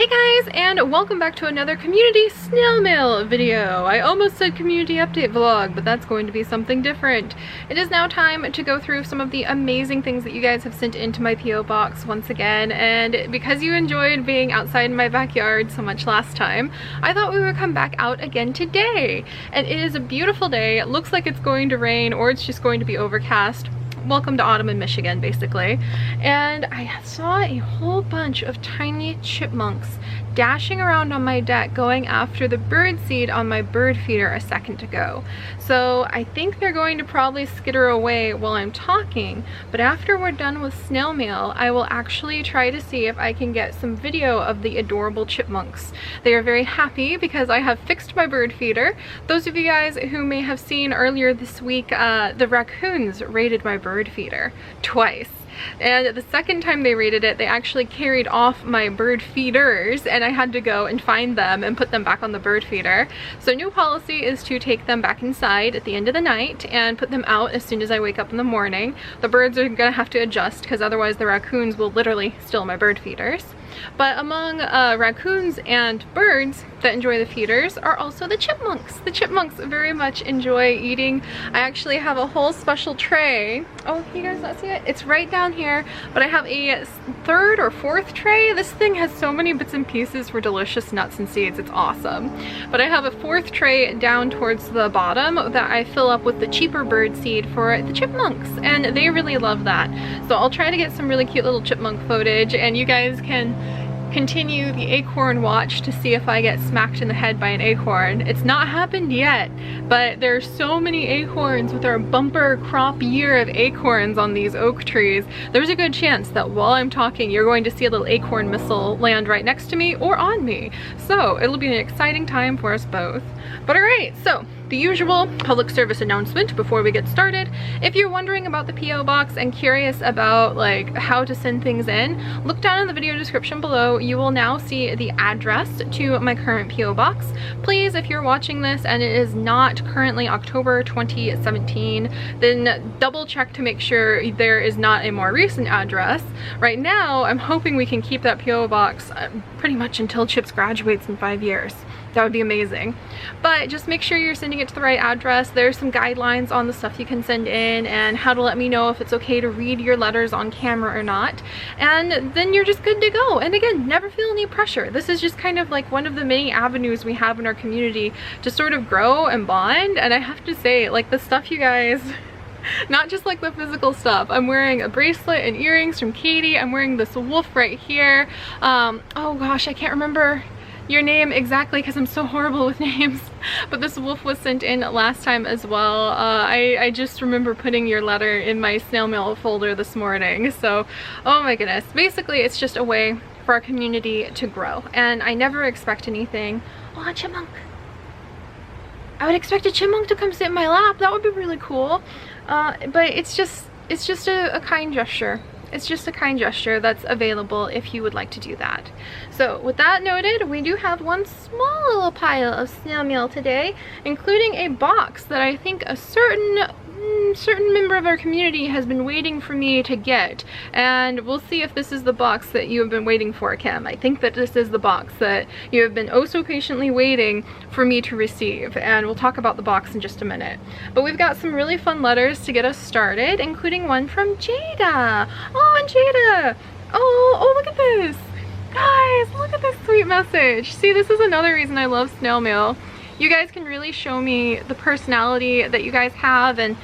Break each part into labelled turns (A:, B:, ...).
A: Hey guys, and welcome back to another community snail mail video. I almost said community update vlog, but that's going to be something different. It is now time to go through some of the amazing things that you guys have sent into my P.O. box once again, and because you enjoyed being outside in my backyard so much last time, I thought we would come back out again today. And it is a beautiful day. It looks like it's going to rain or it's just going to be overcast. Welcome to autumn in Michigan, basically. And I saw a whole bunch of tiny chipmunks dashing around on my deck going after the bird seed on my bird feeder a second ago. So I think they're going to probably skitter away while I'm talking, but after we're done with snail mail, I will actually try to see if I can get some video of the adorable chipmunks. They are very happy because I have fixed my bird feeder. Those of you guys who may have seen earlier this week, the raccoons raided my bird feeder twice. And the second time they raided it, they actually carried off my bird feeders and I had to go and find them and put them back on the bird feeder. So new policy is to take them back inside at the end of the night and put them out as soon as I wake up in the morning. The birds are gonna have to adjust because otherwise the raccoons will literally steal my bird feeders. But among raccoons and birds that enjoy the feeders are also the chipmunks. The chipmunks very much enjoy eating. I actually have a whole special tray. Oh, you guys not see it? It's right down here, but I have a third or fourth tray. This thing has so many bits and pieces for delicious nuts and seeds. It's awesome. But I have a fourth tray down towards the bottom that I fill up with the cheaper bird seed for the chipmunks, and they really love that. So I'll try to get some really cute little chipmunk footage, and you guys can continue the acorn watch to see if I get smacked in the head by an acorn. It's not happened yet, but there's so many acorns with our bumper crop year of acorns on these oak trees. There's a good chance that while I'm talking, you're going to see a little acorn missile land right next to me or on me. So it'll be an exciting time for us both. But alright, so the usual public service announcement before we get started. If you're wondering about the P.O. box and curious about like how to send things in, look down in the video description below. You will now see the address to my current P.O. box. Please, if you're watching this and it is not currently October 2017, then double check to make sure there is not a more recent address. Right now, I'm hoping we can keep that P.O. box pretty much until Chips graduates in 5 years. That would be amazing. But just make sure you're sending it to the right address. There's some guidelines on the stuff you can send in and how to let me know if it's okay to read your letters on camera or not. And then you're just good to go. And again, never feel any pressure. This is just kind of like one of the many avenues we have in our community to sort of grow and bond. And I have to say, like, the stuff you guys, not just like the physical stuff. I'm wearing a bracelet and earrings from Katie. I'm wearing this wolf right here. Oh gosh, I can't remember your name exactly because I'm so horrible with names, but this wolf was sent in last time as well. I just remember putting your letter in my snail mail folder this morning. So oh my goodness, basically it's just a way for our community to grow, and I never expect anything. Oh, a chipmunk. I would expect a chipmunk to come sit in my lap. That would be really cool. But it's just a kind gesture. It's just a kind gesture that's available if you would like to do that. So with that noted, we do have one small little pile of snail mail today, including a box that I think a certain member of our community has been waiting for me to get. And we'll see if this is the box that you have been waiting for, Kim. I think that this is the box that you have been oh so patiently waiting for me to receive. And we'll talk about the box in just a minute. But we've got some really fun letters to get us started, including one from Jada. Oh, and Jada! Oh, look at this! Guys, look at this sweet message. See, this is another reason I love snail mail. You guys can really show me the personality that you guys have and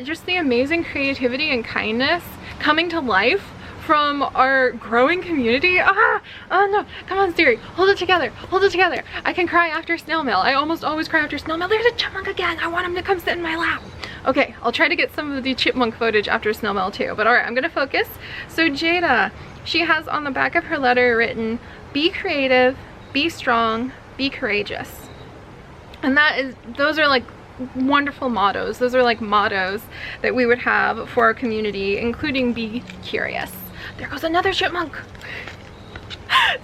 A: just the amazing creativity and kindness coming to life from our growing community. Oh no, come on Seri, hold it together, hold it together. I can cry after snail mail. I almost always cry after snail mail. There's a chipmunk again. I want him to come sit in my lap. Okay, I'll try to get some of the chipmunk footage after snail mail too, but alright, I'm gonna focus. So Jada, she has on the back of her letter written, be creative, be strong, be courageous. And those are like wonderful mottos. Those are like mottos that we would have for our community, including be curious. There goes another chipmunk.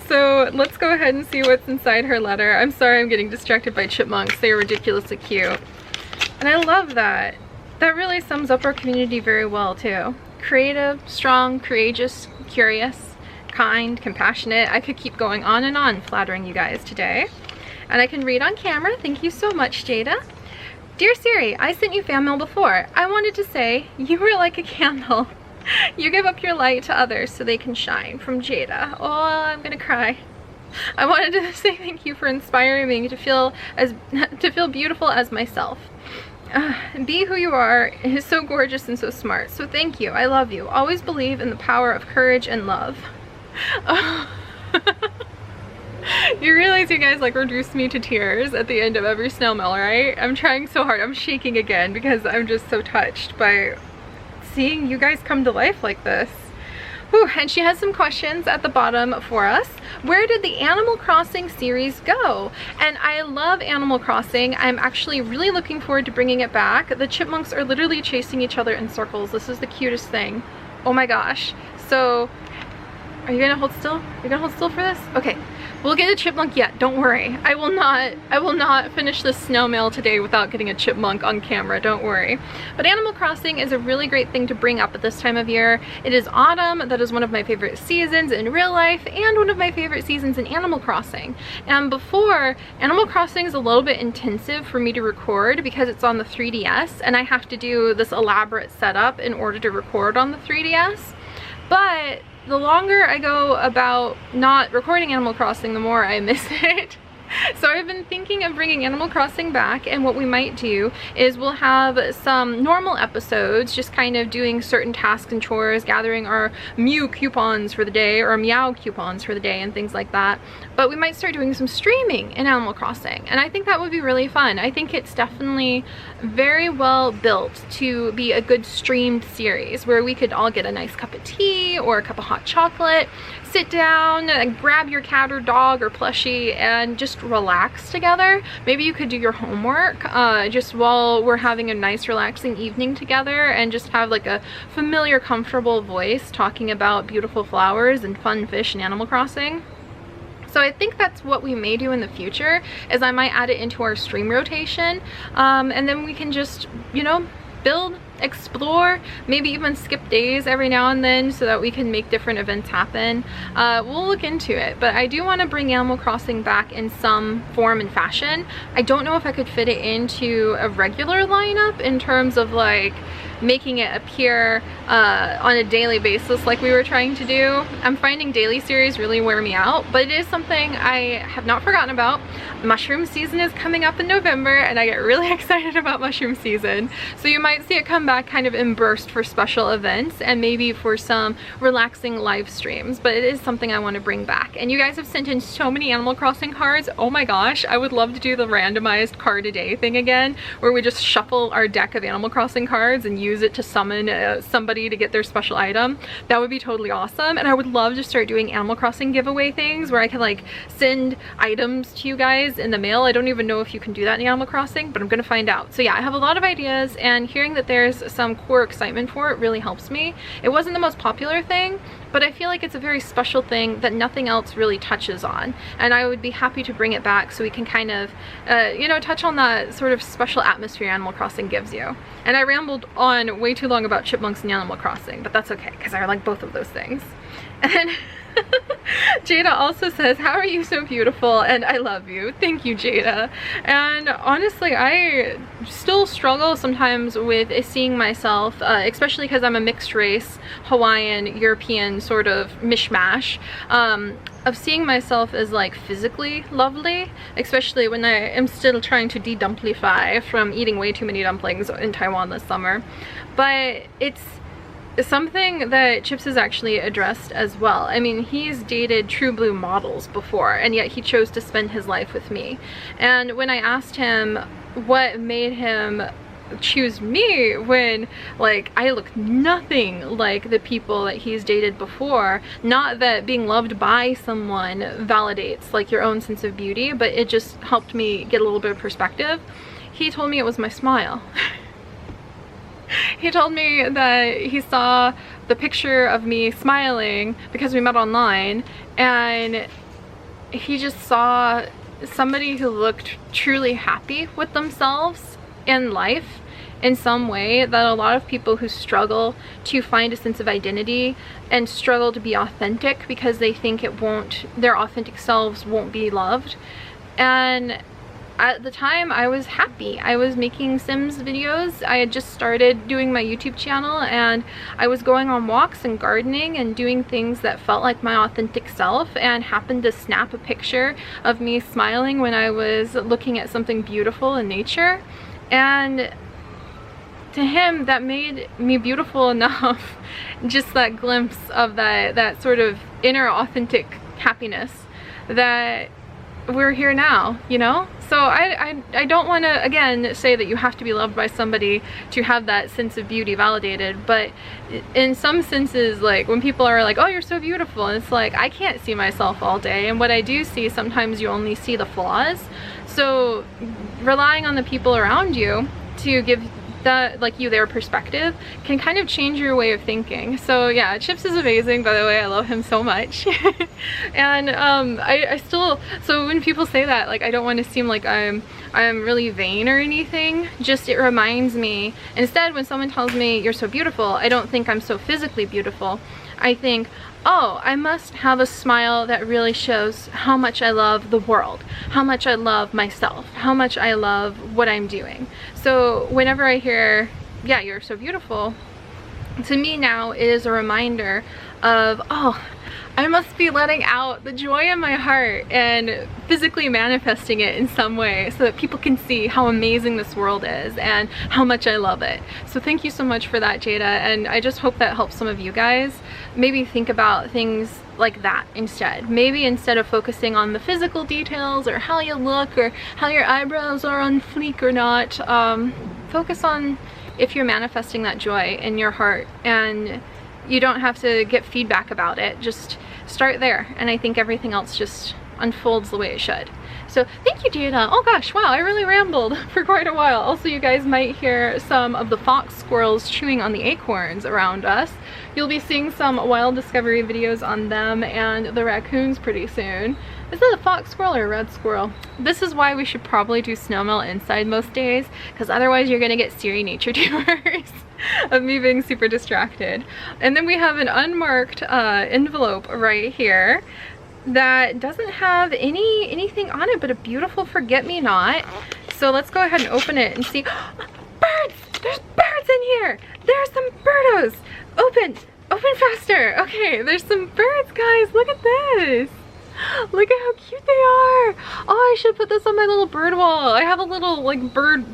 A: So let's go ahead and see what's inside her letter. I'm sorry I'm getting distracted by chipmunks. They are ridiculously cute. And I love that. That really sums up our community very well too. Creative, strong, courageous, curious, kind, compassionate. I could keep going on and on flattering you guys today. And I can read on camera. Thank you so much, Jada. Dear Seri, I sent you fan mail before. I wanted to say you were like a candle. You give up your light to others so they can shine. From Jada. Oh, I'm gonna cry. I wanted to say thank you for inspiring me to feel beautiful as myself. Be who you are is so gorgeous and so smart. So thank you. I love you. Always believe in the power of courage and love. Oh. You realize you guys like reduced me to tears at the end of every snail mail, right? I'm trying so hard. I'm shaking again because I'm just so touched by seeing you guys come to life like this. Whew, and she has some questions at the bottom for us. Where did the Animal Crossing series go? And I love Animal Crossing. I'm actually really looking forward to bringing it back. The chipmunks are literally chasing each other in circles. This is the cutest thing. Oh my gosh. So, are you gonna hold still? You're gonna hold still for this? Okay. We'll get a chipmunk yet, don't worry. I will not finish this snail mail today without getting a chipmunk on camera, don't worry. But Animal Crossing is a really great thing to bring up at this time of year. It is autumn, that is one of my favorite seasons in real life and one of my favorite seasons in Animal Crossing. And before, Animal Crossing is a little bit intensive for me to record because it's on the 3DS and I have to do this elaborate setup in order to record on the 3DS. But the longer I go about not recording Animal Crossing, the more I miss it. So I've been thinking of bringing Animal Crossing back, and what we might do is we'll have some normal episodes, just kind of doing certain tasks and chores, gathering our Mew coupons for the day or Meow coupons for the day and things like that. But we might start doing some streaming in Animal Crossing, and I think that would be really fun. I think it's definitely very well built to be a good streamed series where we could all get a nice cup of tea or a cup of hot chocolate, sit down and grab your cat or dog or plushie and just relax together. Maybe you could do your homework just while we're having a nice relaxing evening together and just have like a familiar, comfortable voice talking about beautiful flowers and fun fish in Animal Crossing. So I think that's what we may do in the future, is I might add it into our stream rotation, and then we can just, you know, build, explore, maybe even skip days every now and then so that we can make different events happen. We'll look into it, but I do want to bring Animal Crossing back in some form and fashion. I don't know if I could fit it into a regular lineup in terms of like making it appear on a daily basis like we were trying to do. I'm finding daily series really wear me out, but it is something I have not forgotten about. Mushroom season is coming up in November and I get really excited about mushroom season. So you might see it come back kind of in burst for special events and maybe for some relaxing live streams, but it is something I want to bring back. And you guys have sent in so many Animal Crossing cards. Oh my gosh, I would love to do the randomized card a day thing again, where we just shuffle our deck of Animal Crossing cards and use it to summon somebody to get their special item. That would be totally awesome. And I would love to start doing Animal Crossing giveaway things where I can like send items to you guys in the mail. I don't even know if you can do that in Animal Crossing, but I'm gonna find out. So yeah, I have a lot of ideas, and hearing that there's some core excitement for it really helps me. It wasn't the most popular thing, but I feel like it's a very special thing that nothing else really touches on, and I would be happy to bring it back so we can kind of you know, touch on that sort of special atmosphere Animal Crossing gives you. And I rambled on way too long about chipmunks and Animal Crossing, but that's okay because I like both of those things. And Jada also says, how are you so beautiful and I love you. Thank you, Jada. And honestly, I still struggle sometimes with seeing myself, especially because I'm a mixed race, Hawaiian, European sort of mishmash, of seeing myself as like physically lovely, especially when I am still trying to de-dumplify from eating way too many dumplings in Taiwan this summer. But it's something that Chips has actually addressed as well. I mean, he's dated true blue models before, and yet he chose to spend his life with me. And when I asked him what made him choose me when like I look nothing like the people that he's dated before, not that being loved by someone validates like your own sense of beauty, but it just helped me get a little bit of perspective, he told me it was my smile. He told me that he saw the picture of me smiling because we met online, and he just saw somebody who looked truly happy with themselves in life, in some way that a lot of people who struggle to find a sense of identity and struggle to be authentic because they think their authentic selves won't be loved. And at the time I was happy. I was making Sims videos. I had just started doing my YouTube channel, and I was going on walks and gardening and doing things that felt like my authentic self, and happened to snap a picture of me smiling when I was looking at something beautiful in nature. And to him, that made me beautiful enough, just that glimpse of that sort of inner authentic happiness, that we're here now, you know? So I don't want to, again, say that you have to be loved by somebody to have that sense of beauty validated, but in some senses, like when people are like, oh, you're so beautiful, and it's like, I can't see myself all day, and what I do see, sometimes you only see the flaws. So relying on the people around you to give that, like, you their perspective can kind of change your way of thinking. So yeah, Chips is amazing, by the way. I love him so much. And I still, so when people say that, like, I don't want to seem like I'm really vain or anything, just it reminds me, instead when someone tells me you're so beautiful, I don't think I'm so physically beautiful. I think, oh, I must have a smile that really shows how much I love the world, how much I love myself, how much I love what I'm doing. So whenever I hear, yeah, you're so beautiful, to me now it is a reminder of, oh, I must be letting out the joy in my heart and physically manifesting it in some way so that people can see how amazing this world is and how much I love it. So thank you so much for that, Jada, and I just hope that helps some of you guys maybe think about things like that instead. Maybe instead of focusing on the physical details or how you look or how your eyebrows are on fleek or not, focus on if you're manifesting that joy in your heart, and you don't have to get feedback about it. Just start there, and I think everything else just unfolds the way it should. So thank you, Jada. Oh gosh, wow, I really rambled for quite a while. Also, you guys might hear some of the fox squirrels chewing on the acorns around us. You'll be seeing some wild discovery videos on them and the raccoons pretty soon. Is that a fox squirrel or a red squirrel? This is why we should probably do snail mail inside most days, because otherwise you're gonna get Seri nature tours of me being super distracted. And then we have an unmarked envelope right here that doesn't have anything on it but a beautiful forget-me-not. So let's go ahead and open it and see. Birds! There's birds in here! There's some birdos! Open faster! Okay, there's some birds, guys. Look at this! Look at how cute they are! Oh, I should put this on my little bird wall. I have a little, like, bird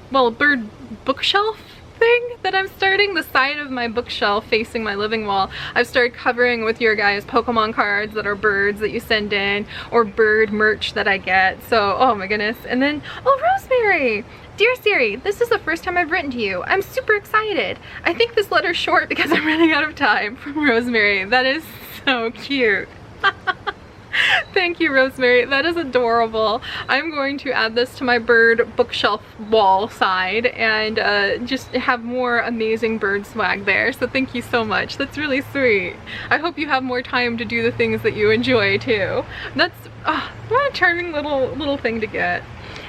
A: bookshelf thing that I'm starting. The side of my bookshelf facing my living wall, I've started covering with your guys' Pokemon cards that are birds that you send in, or bird merch that I get. So, oh my goodness. And then, oh, Rosemary! Dear Seri, this is the first time I've written to you. I'm super excited. I think this letter's short because I'm running out of time. From Rosemary. That is so cute. Thank you, Rosemary. That is adorable. I'm going to add this to my bird bookshelf wall side and just have more amazing bird swag there. So thank you so much. That's really sweet. I hope you have more time to do the things that you enjoy too. That's what a charming little thing to get.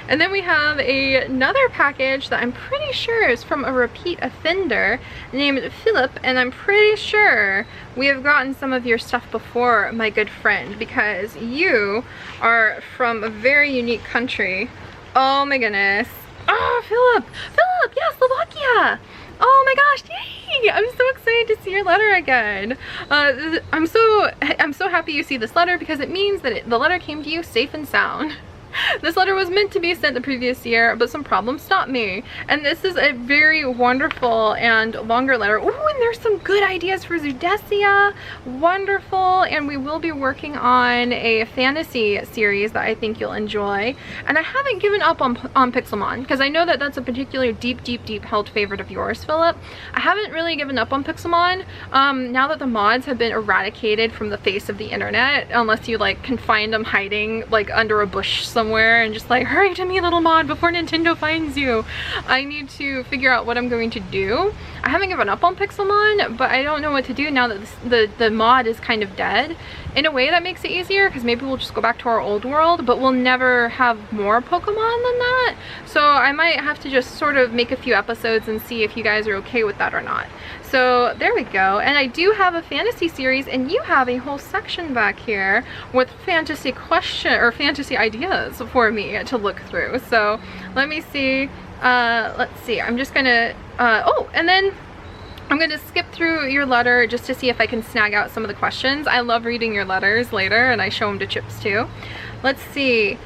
A: And then we have another package that I'm pretty sure is from a repeat offender named Philip, and I'm pretty sure we have gotten some of your stuff before, my good friend, because you are from a very unique country. Oh my goodness. Oh, Philip! Philip! Yeah, Slovakia! Oh my gosh, yay! I'm so excited to see your letter again. I'm so happy you see this letter because it means that the letter came to you safe and sound. This letter was meant to be sent the previous year, but some problems stopped me. And this is a very wonderful and longer letter. Ooh, and there's some good ideas for Zudesia. Wonderful. And we will be working on a fantasy series that I think you'll enjoy. And I haven't given up on Pixelmon, because I know that that's a particularly deep held favorite of yours, Philip. I haven't really given up on Pixelmon. Now that the mods have been eradicated from the face of the internet, unless you like can find them hiding like under a bush somewhere somewhere and just like, hurry to me, little mod, before Nintendo finds you. I need to figure out what I'm going to do. I haven't given up on Pixelmon, but I don't know what to do now that the mod is kind of dead. In a way that makes it easier, because maybe we'll just go back to our old world, but we'll never have more Pokemon than that. So I might have to just sort of make a few episodes and see if you guys are okay with that or not. So there we go. And I do have a fantasy series, and you have a whole section back here with fantasy fantasy ideas for me to look through. So let me see. Let's see. I'm just gonna oh, and then I'm gonna skip through your letter just to see if I can snag out some of the questions. I love reading your letters later, and I show them to Chips too. Let's see.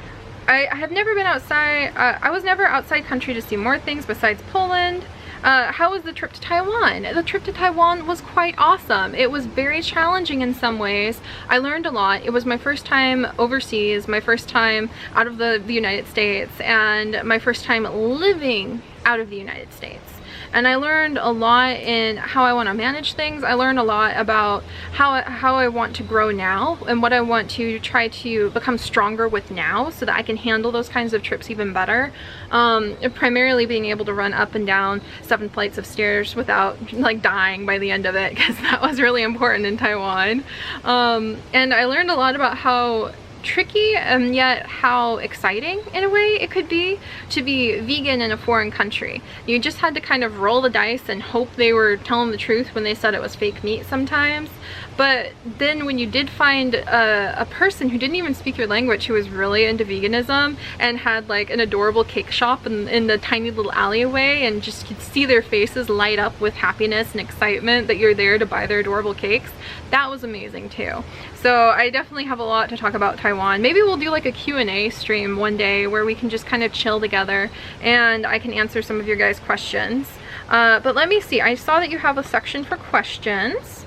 A: I have never been outside. I was never outside country to see more things besides Poland. How was the trip to Taiwan? The trip to Taiwan was quite awesome. It was very challenging in some ways. I learned a lot. It was my first time overseas, my first time out of the United States, and my first time living out of the United States. And I learned a lot in how I want to manage things. I learned a lot about how I want to grow now and what I want to try to become stronger with now so that I can handle those kinds of trips even better. Primarily being able to run up and down 7 flights of stairs without like dying by the end of it, because that was really important in Taiwan. And I learned a lot about how tricky and yet how exciting in a way it could be to be vegan in a foreign country. You just had to kind of roll the dice and hope they were telling the truth when they said it was fake meat sometimes. But then when you did find a person who didn't even speak your language, who was really into veganism and had like an adorable cake shop in the tiny little alleyway, and just could see their faces light up with happiness and excitement that you're there to buy their adorable cakes, that was amazing too. So I definitely have a lot to talk about Taiwan. Maybe we'll do like a Q&A stream one day where we can just kind of chill together and I can answer some of your guys' questions. But let me see, I saw that you have a section for questions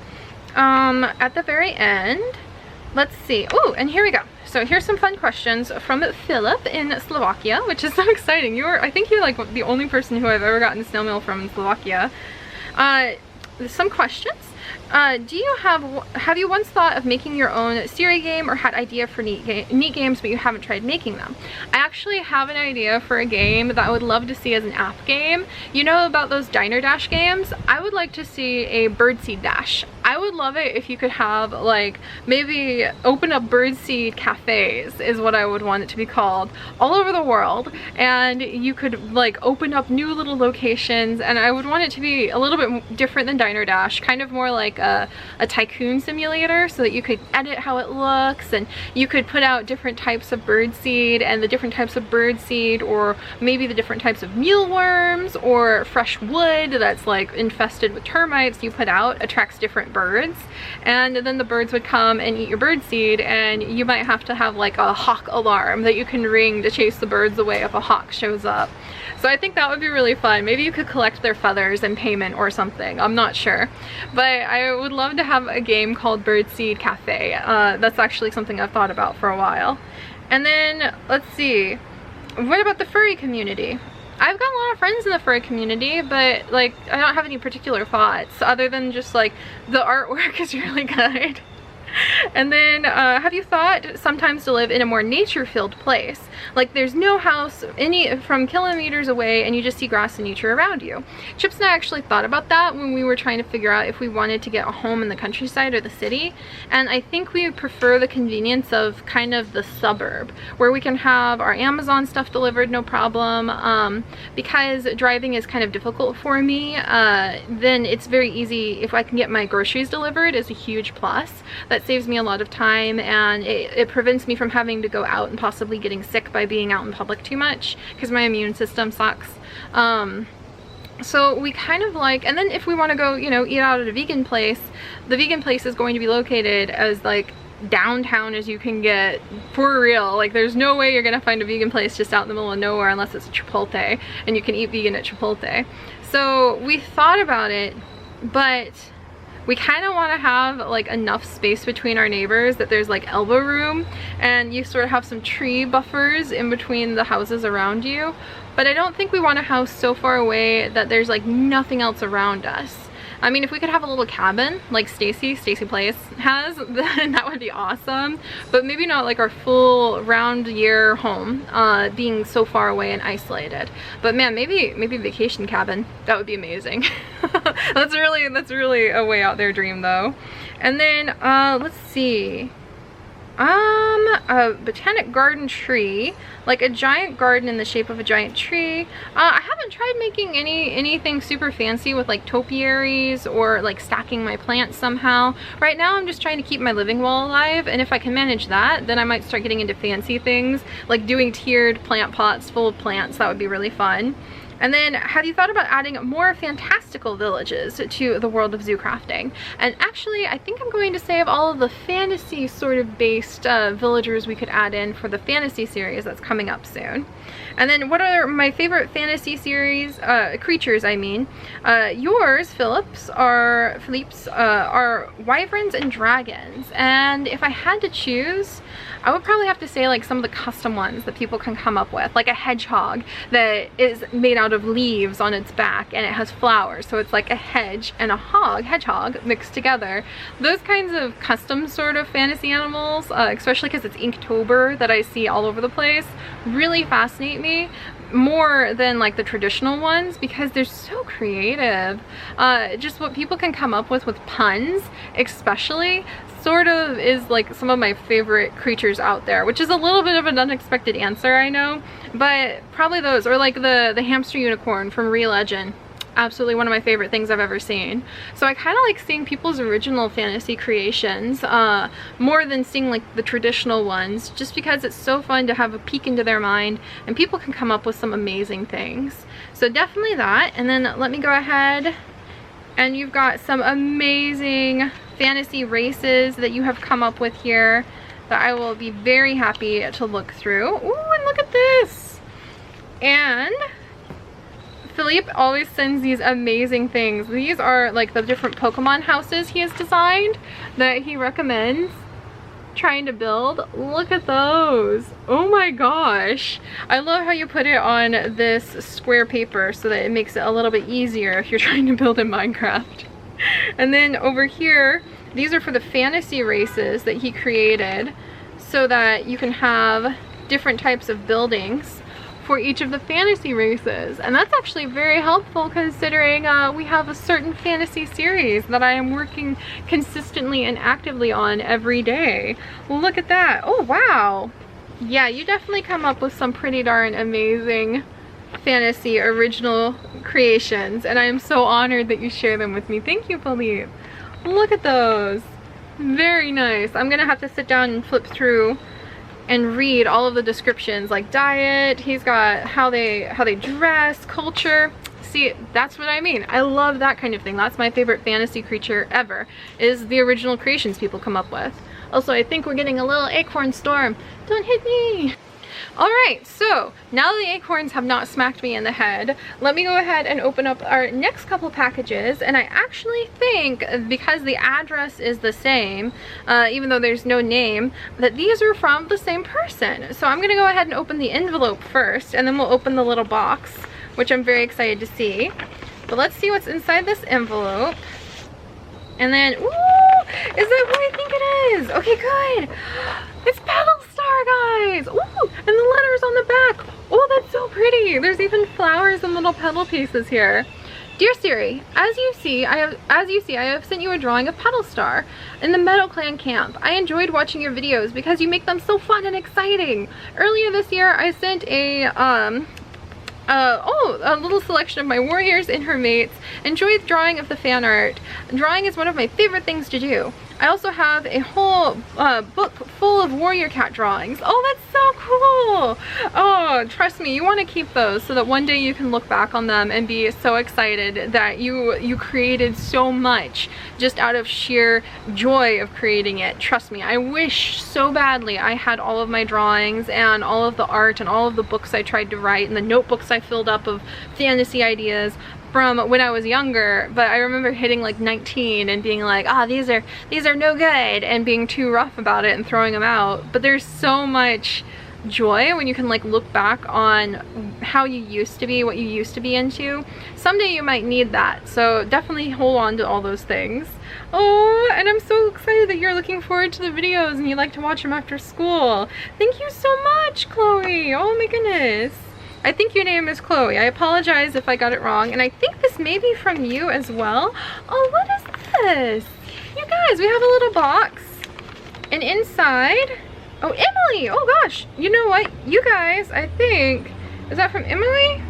A: at the very end. Let's see. Oh, and here we go. So here's some fun questions from Philip in Slovakia, which is so exciting. I think you're like the only person who I've ever gotten snail mail from in Slovakia. Some questions. Have you once thought of making your own Seri game or had idea for neat games but you haven't tried making them? I actually have an idea for a game that I would love to see as an app game. You know about those Diner Dash games? I would like to see a Birdseed Dash. I would love it if you could have like maybe open up birdseed cafes is what I would want it to be called, all over the world, and you could like open up new little locations, and I would want it to be a little bit different than Diner Dash, kind of more like a tycoon simulator, so that you could edit how it looks and you could put out different types of birdseed, and the different types of birdseed, or maybe the different types of mealworms or fresh wood that's like infested with termites you put out attracts different birds, and then the birds would come and eat your birdseed, and you might have to have like a hawk alarm that you can ring to chase the birds away if a hawk shows up. So I think that would be really fun. Maybe you could collect their feathers in payment or something. I'm not sure. But I would love to have a game called Birdseed Cafe. That's actually something I've thought about for a while. And then, let's see. What about the furry community? I've got a lot of friends in the furry community, but like I don't have any particular thoughts other than just like the artwork is really good. And then have you thought sometimes to live in a more nature-filled place? Like there's no house from kilometers away and you just see grass and nature around you. Chips and I actually thought about that when we were trying to figure out if we wanted to get a home in the countryside or the city, and I think we would prefer the convenience of kind of the suburb where we can have our Amazon stuff delivered no problem. Because driving is kind of difficult for me, then it's very easy if I can get my groceries delivered is a huge plus. That saves me a lot of time, and it prevents me from having to go out and possibly getting sick by being out in public too much because my immune system sucks. So we kind of like, and then if we want to go, you know, eat out at a vegan place, the vegan place is going to be located as like downtown as you can get, for real. Like there's no way you're gonna find a vegan place just out in the middle of nowhere unless it's a Chipotle, and you can eat vegan at Chipotle. So we thought about it, but we kind of want to have like enough space between our neighbors that there's like elbow room, and you sort of have some tree buffers in between the houses around you. But I don't think we want a house so far away that there's like nothing else around us. I mean, if we could have a little cabin like Stacy Place has, then that would be awesome. But maybe not like our full round year home, being so far away and isolated. But man, maybe vacation cabin. That would be amazing. That's really a way out there dream though. And then let's see. A botanic garden tree, like a giant garden in the shape of a giant tree. I haven't tried making anything super fancy with like topiaries or like stacking my plants somehow. Right now I'm just trying to keep my living wall alive, and if I can manage that, then I might start getting into fancy things like doing tiered plant pots full of plants. That would be really fun. And then, have you thought about adding more fantastical villages to the world of zoo crafting? And actually, I think I'm going to save all of the fantasy sort of based villagers we could add in for the fantasy series that's coming up soon. And then, what are my favorite fantasy series, creatures I mean? Yours, Philip's, are wyverns and dragons. And if I had to choose, I would probably have to say like some of the custom ones that people can come up with, like a hedgehog that is made out of leaves on its back and it has flowers, so it's like a hedge and a hedgehog mixed together. Those kinds of custom sort of fantasy animals, especially because it's Inktober that I see all over the place, really fascinate me more than like the traditional ones because they're so creative. Just what people can come up with puns especially sort of is like some of my favorite creatures out there, which is a little bit of an unexpected answer, I know, but probably those, or like the hamster unicorn from Re-Legend. Absolutely one of my favorite things I've ever seen. So I kind of like seeing people's original fantasy creations more than seeing like the traditional ones, just because it's so fun to have a peek into their mind and people can come up with some amazing things. So definitely that. And then let me go ahead, and you've got some amazing fantasy races that you have come up with here that I will be very happy to look through. Ooh, and look at this. And Philippe always sends these amazing things. These are like the different Pokemon houses he has designed that he recommends trying to build. Look at those. Oh my gosh. I love how you put it on this square paper so that it makes it a little bit easier if you're trying to build in Minecraft. And then over here, these are for the fantasy races that he created so that you can have different types of buildings for each of the fantasy races. And that's actually very helpful considering we have a certain fantasy series that I am working consistently and actively on every day. Look at that. Oh wow. Yeah, you definitely come up with some pretty darn amazing fantasy original creations, and I am so honored that you share them with me. Thank you, Philippe. Look at those. Very nice. I'm gonna have to sit down and flip through and read all of the descriptions, like diet. He's got how they dress, culture. See, that's what I mean. I love that kind of thing. That's my favorite fantasy creature ever, is the original creations people come up with. Also, I think we're getting a little acorn storm. Don't hit me. Alright, so now the acorns have not smacked me in the head, let me go ahead and open up our next couple packages. And I actually think, because the address is the same, even though there's no name, that these are from the same person. So I'm going to go ahead and open the envelope first, and then we'll open the little box, which I'm very excited to see. But let's see what's inside this envelope. And then, ooh, is that what I think it is? Okay, good. It's Battlestar, guys. Ooh, and the letters on the back. Oh, that's so pretty. There's even flowers and little petal pieces here. Dear Seri, as you see, I have sent you a drawing of Battlestar in the Meadow Clan camp. I enjoyed watching your videos because you make them so fun and exciting. Earlier this year, I sent a little selection of my warriors and her mates. Enjoy the drawing of the fan art. Drawing is one of my favorite things to do. I also have a whole book full of warrior cat drawings. Oh, that's so cool. Oh, trust me, you want to keep those so that one day you can look back on them and be so excited that you created so much just out of sheer joy of creating it. Trust me, I wish so badly I had all of my drawings and all of the art and all of the books I tried to write and the notebooks I filled up of fantasy ideas from when I was younger. But I remember hitting like 19 and being like, these are no good, and being too rough about it and throwing them out. But there's so much joy when you can like look back on how you used to be, what you used to be into. Someday you might need that, so definitely hold on to all those things. Oh, and I'm so excited that you're looking forward to the videos and you like to watch them after school. Thank you so much, Chloe. Oh my goodness. I think your name is Chloe. I apologize if I got it wrong, and I think this may be from you as well. Oh, what is this? You guys, we have a little box, and inside, oh, Emily. Oh gosh, you know what, you guys, I think, is that from Emily?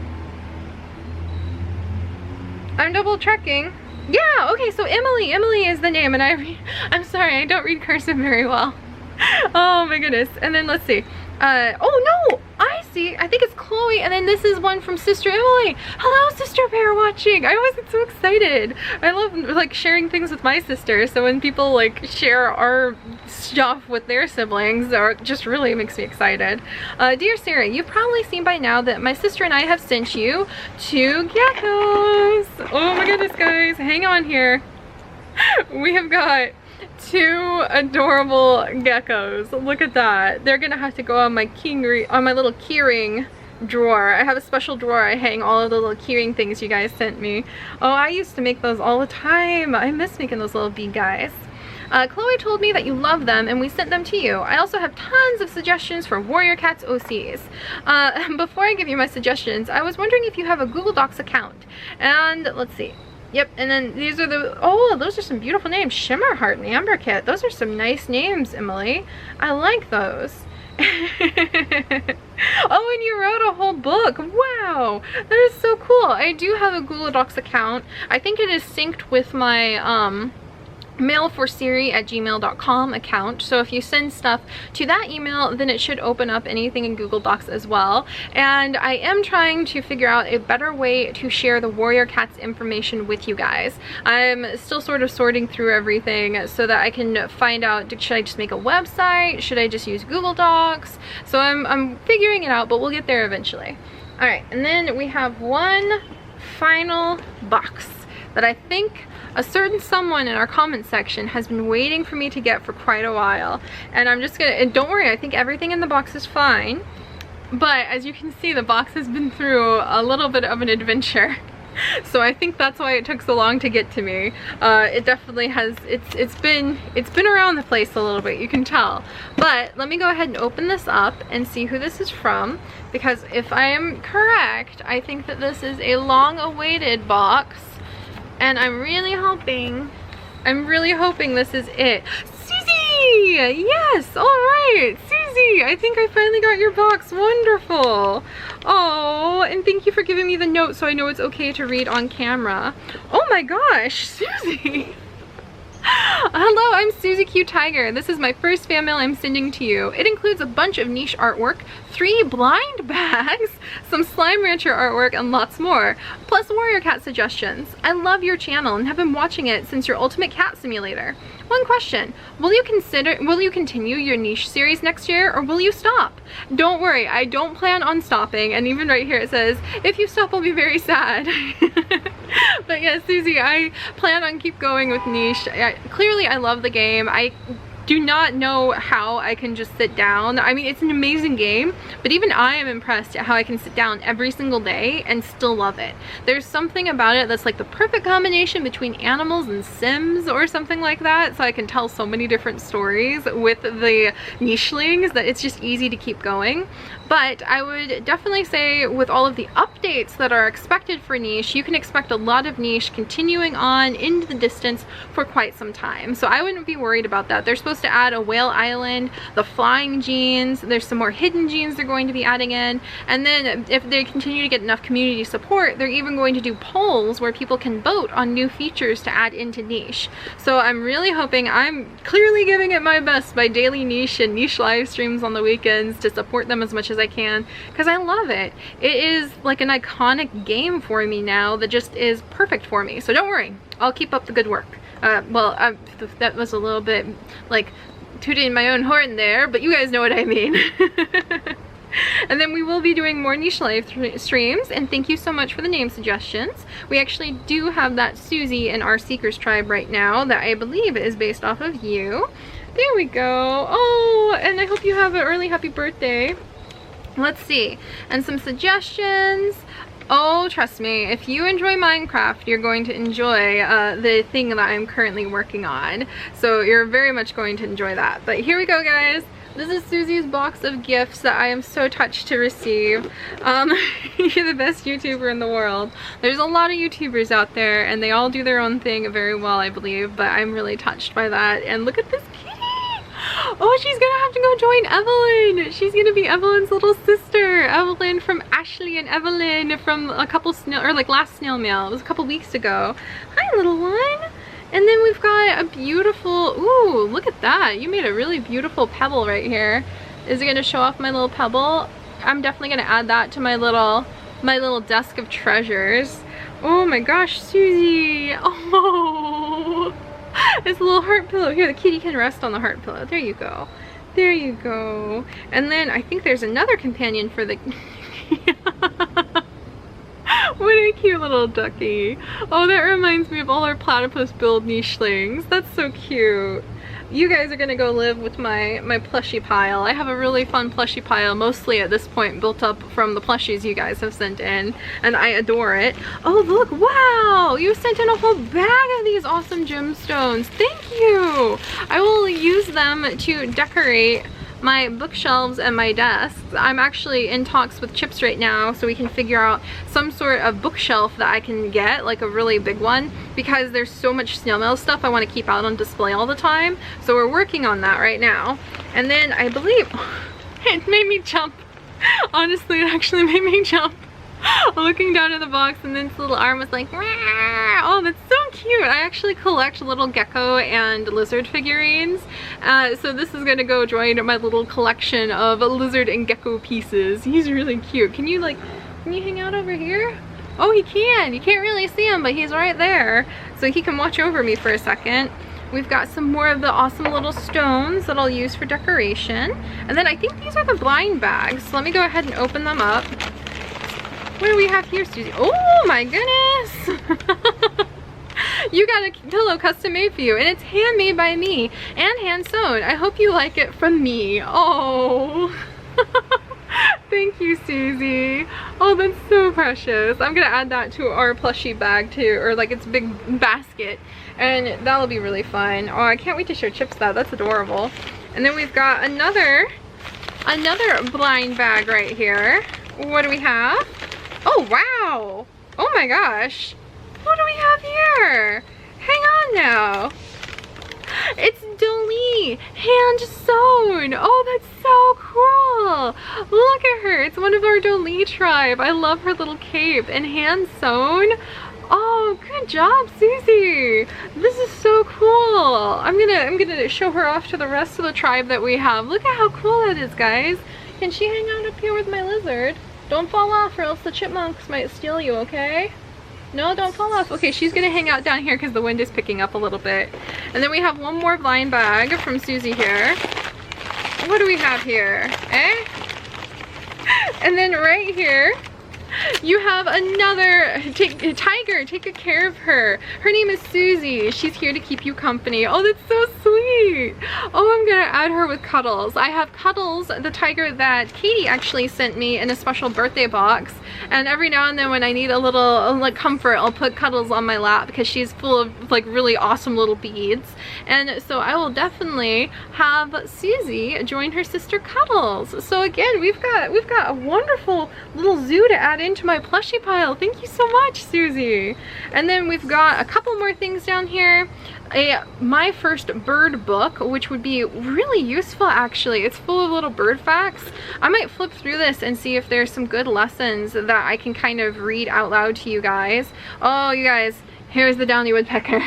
A: I'm double checking. Yeah, okay, so Emily is the name, and I'm sorry, I don't read cursive very well. Oh my goodness. And then let's see. Oh no, I see. I think it's Chloe, and then this is one from Sister Emily. Hello, Sister Bear watching. I always get so excited. I love like sharing things with my sister, so when people like share our stuff with their siblings, it just really makes me excited. Dear Seri, you've probably seen by now that my sister and I have sent you 2 geckos. Oh my goodness, guys, hang on here. We have got 2 adorable geckos. Look at that. They're gonna have to go on my little keyring drawer. I have a special drawer I hang all of the little keyring things you guys sent me. Oh, I used to make those all the time. I miss making those little bee guys. Chloe told me that you love them and we sent them to you. I also have tons of suggestions for Warrior Cats OCs. Before I give you my suggestions, I was wondering if you have a Google Docs account. And let's see. Yep, and then these are the, oh, those are some beautiful names. Shimmerheart and Amber Kit. Those are some nice names, Emily. I like those. Oh, and you wrote a whole book. Wow, that is so cool. I do have a Google Docs account. I think it is synced with my mailforseri@gmail.com account, so if you send stuff to that email, then it should open up anything in Google Docs as well. And I am trying to figure out a better way to share the Warrior Cats information with you guys. I'm still sort of sorting through everything so that I can find out, should I just make a website, should I just use Google Docs? So I'm figuring it out, but we'll get there eventually. All right, and then we have one final box that I think a certain someone in our comment section has been waiting for me to get for quite a while. And I'm just gonna, and don't worry, I think everything in the box is fine. But as you can see, the box has been through a little bit of an adventure. So I think that's why it took so long to get to me. It definitely has, it's been around the place a little bit, you can tell. But let me go ahead and open this up and see who this is from, because if I am correct, I think that this is a long-awaited box. And I'm really hoping this is it. Susie! Yes, all right, Susie, I think I finally got your box. Wonderful. Oh, and thank you for giving me the note so I know it's okay to read on camera. Oh my gosh, Susie. Hello, I'm Susie Q Tiger. This is my first fan mail I'm sending to you. It includes a bunch of niche artwork, 3 blind bags, some Slime Rancher artwork, and lots more, plus Warrior Cat suggestions. I love your channel and have been watching it since your Ultimate Cat Simulator. One question, will you continue your niche series next year, or will you stop? Don't worry, I don't plan on stopping, and even right here it says, if you stop I'll be very sad. But yeah, Susie, I plan on keep going with niche. Clearly I love the game. I do not know how I can just sit down. I mean, it's an amazing game, but even I am impressed at how I can sit down every single day and still love it. There's something about it that's like the perfect combination between animals and Sims or something like that, so I can tell so many different stories with the nichelings that it's just easy to keep going. But I would definitely say with all of the updates that are expected for niche, you can expect a lot of niche continuing on into the distance for quite some time. So I wouldn't be worried about that. They're supposed to add a whale island, the flying genes, there's some more hidden genes they're going to be adding in, and then if they continue to get enough community support, they're even going to do polls where people can vote on new features to add into niche. So I'm really hoping, I'm clearly giving it my best by daily niche and niche live streams on the weekends to support them as much as I can, because I love it. It is like an iconic game for me now that just is perfect for me. So don't worry, I'll keep up the good work. That was a little bit like tooting my own horn there, but you guys know what I mean. And then we will be doing more niche live streams, and thank you so much for the name suggestions. We actually do have that Susie in our Seekers tribe right now that I believe is based off of you. There we go. Oh, and I hope you have an early happy birthday. Let's see, and some suggestions. Oh, trust me, if you enjoy Minecraft, you're going to enjoy the thing that I'm currently working on. So you're very much going to enjoy that. But here we go, guys. This is Susie's box of gifts that I am so touched to receive. You're the best YouTuber in the world. There's a lot of YouTubers out there, and they all do their own thing very well, I believe, but I'm really touched by that. And look at this kitty! Oh, she's gonna have to go join Evelyn! She's gonna be Evelyn's little sister! Evelyn from Ashley and Evelyn from a couple last snail mail. It was a couple weeks ago. Hi, little one! And then we've got a beautiful, ooh, look at that. You made a really beautiful pebble right here. Is it gonna show off my little pebble? I'm definitely gonna add that to my little desk of treasures. Oh my gosh, Susie! Oh! It's a little heart pillow. Here, the kitty can rest on the heart pillow. There you go. There you go. And then I think there's another companion for the... What a cute little ducky. Oh, that reminds me of all our platypus build nichelings. That's so cute. You guys are gonna go live with my plushie pile. I have a really fun plushie pile, mostly at this point built up from the plushies you guys have sent in, and I adore it. Oh look, wow! You sent in a whole bag of these awesome gemstones. Thank you! I will use them to decorate my bookshelves and my desks. I'm actually in talks with Chips right now so we can figure out some sort of bookshelf that I can get, like a really big one, because there's so much snail mail stuff I want to keep out on display all the time. So we're working on that right now. And then I believe it made me jump. Honestly, it actually made me jump. Looking down at the box, and then its little arm was like, Wah! Oh, that's so cute. I actually collect little gecko and lizard figurines. So this is gonna go join my little collection of lizard and gecko pieces. He's really cute. Can you hang out over here? Oh, he can. You can't really see him, but he's right there. So he can watch over me for a second. We've got some more of the awesome little stones that I'll use for decoration. And then I think these are the blind bags. So let me go ahead and open them up. What do we have here, Susie? Oh my goodness! You got a pillow custom made for you, and it's handmade by me and hand sewn. I hope you like it from me. Oh! Thank you, Susie. Oh, that's so precious. I'm gonna add that to our plushie bag too, or like its big basket, and that'll be really fun. Oh, I can't wait to show Chips that. That's adorable. And then we've got another blind bag right here. What do we have? Oh, wow. Oh my gosh. What do we have here? Hang on now. It's Dolly, hand sewn. Oh, that's so cool. Look at her. It's one of our Dolly tribe. I love her little cape and hand sewn. Oh, good job, Susie. This is so cool. I'm gonna show her off to the rest of the tribe that we have. Look at how cool that is, guys. Can she hang out up here with my lizard? Don't fall off or else the chipmunks might steal you, okay? No, don't fall off. Okay, she's gonna hang out down here because the wind is picking up a little bit. And then we have one more blind bag from Susie here. What do we have here? Eh? And then right here, you have another tiger. Take good care of her. Her name is Susie. She's here to keep you company. Oh, that's so sweet. Oh, I'm gonna add her with Cuddles. I have Cuddles, the tiger that Katie actually sent me in a special birthday box. And every now and then when I need a little like comfort, I'll put Cuddles on my lap because she's full of like really awesome little beads. And so I will definitely have Susie join her sister Cuddles. So again, we've got a wonderful little zoo to add into my plushie pile. Thank you so much, Susie. And then we've got a couple more things down here. My first bird book, which would be really useful actually. It's full of little bird facts. I might flip through this and see if there's some good lessons that I can kind of read out loud to you guys. Oh, you guys, here's the downy woodpecker.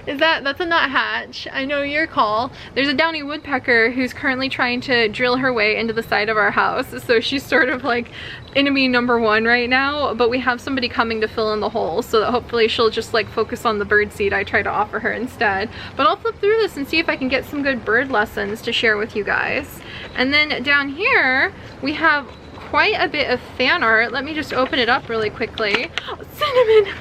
A: That's a nuthatch. I know your call. There's a downy woodpecker who's currently trying to drill her way into the side of our house. So she's sort of like enemy number one right now, but we have somebody coming to fill in the hole so that hopefully she'll just like focus on the bird seed I try to offer her instead. But I'll flip through this and see if I can get some good bird lessons to share with you guys. And then down here, we have quite a bit of fan art. Let me just open it up really quickly. Oh, Cinnamon!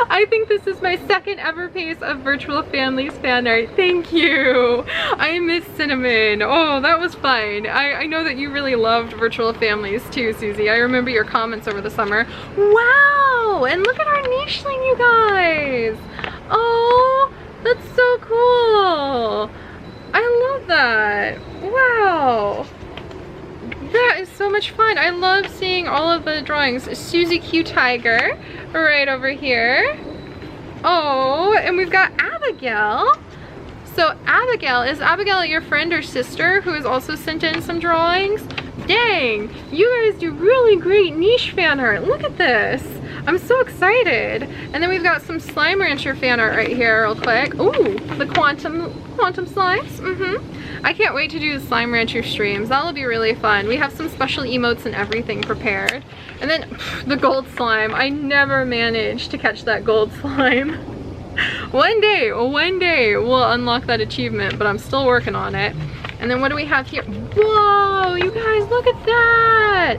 A: I think this is my second ever piece of Virtual Families fan art. Thank you. I miss Cinnamon. Oh, that was fun. I know that you really loved Virtual Families too, Susie. I remember your comments over the summer. Wow, and look at our nicheling, you guys. Oh, that's so cool. I love that. Wow. That is so much fun. I love seeing all of the drawings. Susie Q Tiger right over here. Oh, and we've got Abigail. So Abigail, is Abigail your friend or sister who has also sent in some drawings? Dang, you guys do really great niche fan art. Look at this. I'm so excited. And then we've got some Slime Rancher fan art right here real quick. Ooh, the quantum slimes. I can't wait to do the Slime Rancher streams. That'll be really fun. We have some special emotes and everything prepared. And then the gold slime. I never managed to catch that gold slime. One day we'll unlock that achievement, but I'm still working on it. And then what do we have here? Whoa, you guys, look at that.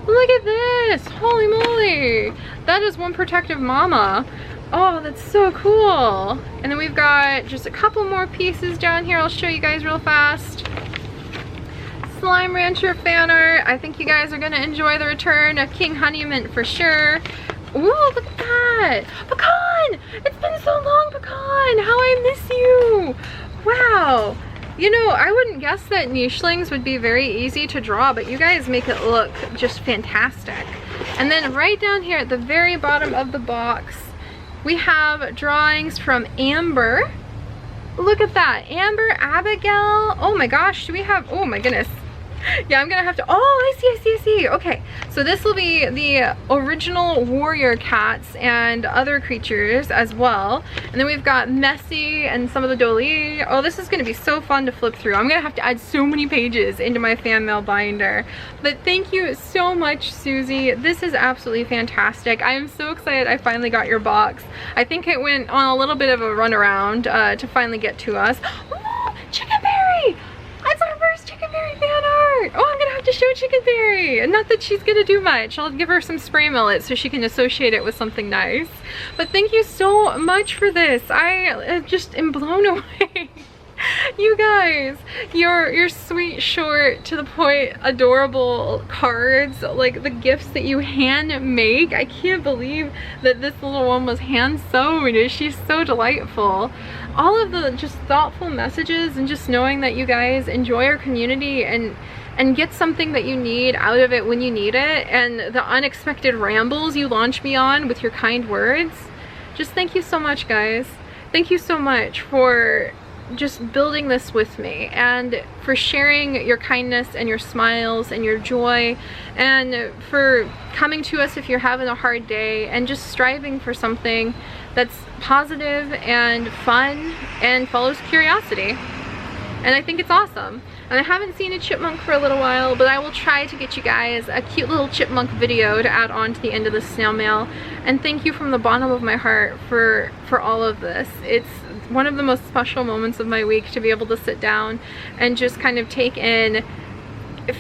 A: Look at this. Holy moly. That is one protective mama. Oh, that's so cool. And then we've got just a couple more pieces down here. I'll show you guys real fast. Slime Rancher fan art. I think you guys are gonna enjoy the return of King Honeymint for sure. Ooh, look at that. Pecan! It's been so long, Pecan. How I miss you. Wow. You know, I wouldn't guess that nichelings would be very easy to draw, but you guys make it look just fantastic. And then right down here at the very bottom of the box, we have drawings from Arbor. Look at that. Arbor, Abigail. Oh my gosh, do we have, oh my goodness. Yeah, I'm gonna have to, oh, I see. Okay, so this will be the original warrior cats and other creatures as well. And then we've got Messy and some of the Dolly. Oh, this is gonna be so fun to flip through. I'm gonna have to add so many pages into my fan mail binder. But thank you so much, Susie. This is absolutely fantastic. I am so excited I finally got your box. I think it went on a little bit of a runaround to finally get to us. Oh, Chickenberry! That's our first Chickenberry fan art! Oh, I'm gonna have to show Chickenberry! Not that she's gonna do much. I'll give her some spray millet so she can associate it with something nice. But thank you so much for this. I just am blown away. You guys, your sweet, short, to the point, adorable cards, like the gifts that you hand make. I can't believe that this little one was hand sewn. She's so delightful. All of the just thoughtful messages and just knowing that you guys enjoy our community and get something that you need out of it when you need it, and the unexpected rambles you launch me on with your kind words. Just thank you so much, guys. Thank you so much for just building this with me and for sharing your kindness and your smiles and your joy, and for coming to us if you're having a hard day and just striving for something that's positive and fun and follows curiosity. And I think it's awesome. And I haven't seen a chipmunk for a little while, but I will try to get you guys a cute little chipmunk video to add on to the end of the snail mail. And thank you from the bottom of my heart for all of this. It's one of the most special moments of my week to be able to sit down and just kind of take in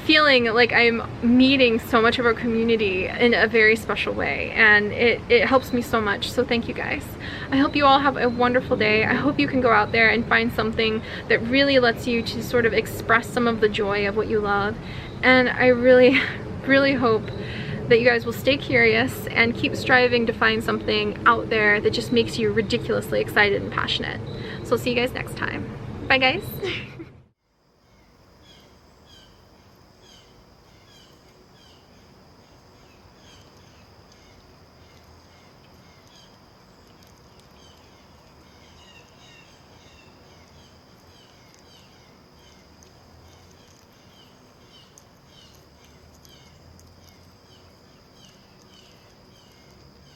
A: feeling like I'm meeting so much of our community in a very special way, and it helps me so much. So thank you guys. I hope you all have a wonderful day. I hope you can go out there and find something that really lets you to sort of express some of the joy of what you love. And I really hope that you guys will stay curious and keep striving to find something out there that just makes you ridiculously excited and passionate. So I'll see you guys next time. Bye guys.